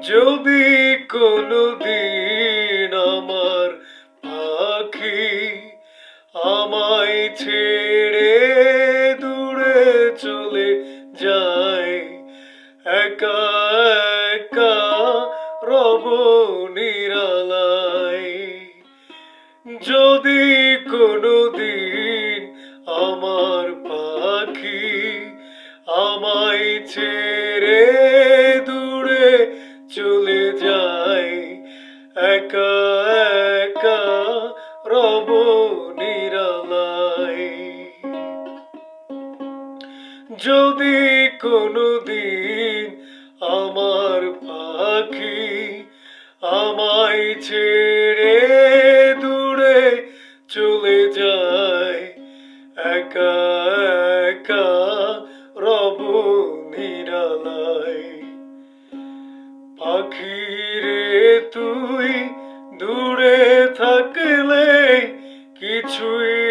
যদি কোনোদিন আমার পাখি আমায় ছেড়ে দূরে চলে যায়, একা একা রব নিরালায়। যদি কোনোদিন আমার পাখি আমায় ছেড়ে দূরে চলে যায়, একা একা রব নিরালায়। যদি কোনোদিন আমার পাখি আমায় ছেড়ে দূরে চলে যায়, একা একা রব নিরালায়। পাখি রে তুই দূরে থাকলে কিছুই